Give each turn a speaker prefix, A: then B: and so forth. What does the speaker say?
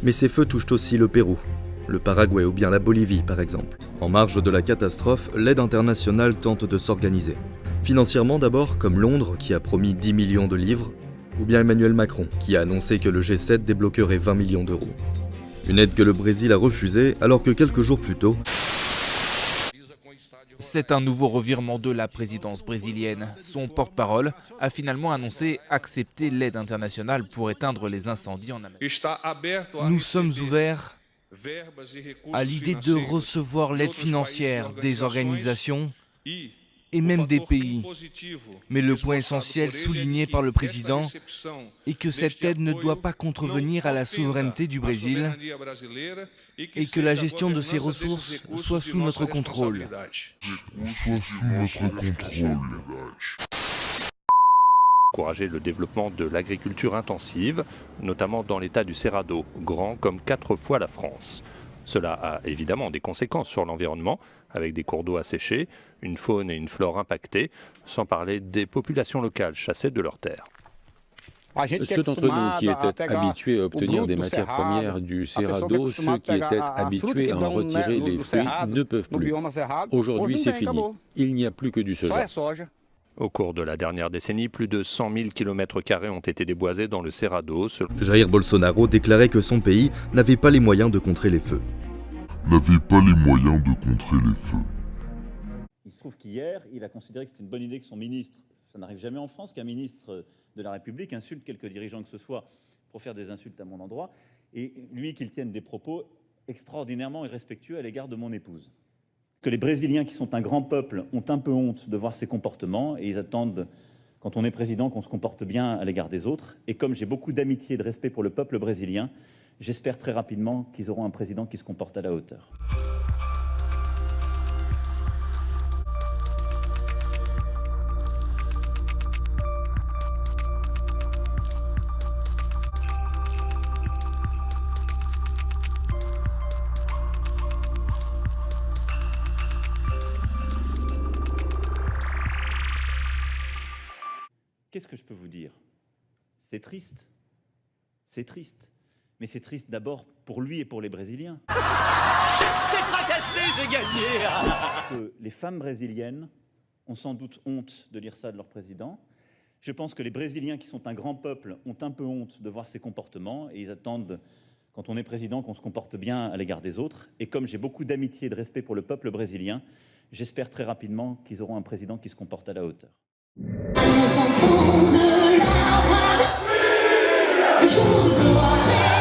A: Mais ces feux touchent aussi le Pérou, le Paraguay ou bien la Bolivie par exemple. En marge de la catastrophe, l'aide internationale tente de s'organiser. Financièrement d'abord, comme Londres qui a promis 10 millions de livres, ou bien Emmanuel Macron qui a annoncé que le G7 débloquerait 20 millions d'euros. Une aide que le Brésil a refusée alors que quelques jours plus tôt,
B: c'est un nouveau revirement de la présidence brésilienne. Son porte-parole a finalement annoncé accepter l'aide internationale pour éteindre les incendies en Amérique.
C: Nous sommes ouverts à l'idée de recevoir l'aide financière des organisations et même des pays. Mais le point essentiel souligné par le président est que cette aide ne doit pas contrevenir à la souveraineté du Brésil et que la gestion de ces ressources soit sous notre contrôle.
D: Encourager le développement de l'agriculture intensive, notamment dans l'état du Cerrado, grand comme 4 fois la France. Cela a évidemment des conséquences sur l'environnement, avec des cours d'eau asséchés, une faune et une flore impactées, sans parler des populations locales chassées de leurs terres.
E: Ceux d'entre nous qui étaient habitués à obtenir des matières premières du Cerrado, ceux qui étaient habitués à en retirer les fruits, ne peuvent plus. Aujourd'hui, c'est fini. Il n'y a plus que du soja.
D: Au cours de la dernière décennie, plus de 100 000 km² ont été déboisés dans le Cerrado.
A: Jair Bolsonaro déclarait que son pays n'avait pas les moyens de contrer les feux.
F: Il se trouve qu'hier, il a considéré que c'était une bonne idée que son ministre, ça n'arrive jamais en France qu'un ministre de la République insulte quelques dirigeants que ce soit pour faire des insultes à mon endroit, et lui qu'il tienne des propos extraordinairement irrespectueux à l'égard de mon épouse. Que les Brésiliens, qui sont un grand peuple, ont un peu honte de voir ces comportements, et ils attendent, quand on est président, qu'on se comporte bien à l'égard des autres. Et comme j'ai beaucoup d'amitié et de respect pour le peuple brésilien, j'espère très rapidement qu'ils auront un président qui se comporte à la hauteur. Qu'est-ce que je peux vous dire? C'est triste. C'est triste. Mais c'est triste d'abord pour lui et pour les Brésiliens. C'est tracassé, j'ai gagné. Les femmes brésiliennes ont sans doute honte de lire ça de leur président. Je pense que les Brésiliens, qui sont un grand peuple, ont un peu honte de voir ces comportements, et ils attendent, quand on est président, qu'on se comporte bien à l'égard des autres. Et comme j'ai beaucoup d'amitié et de respect pour le peuple brésilien, j'espère très rapidement qu'ils auront un président qui se comporte à la hauteur.
G: Les enfants de la patrie, le jour de gloire.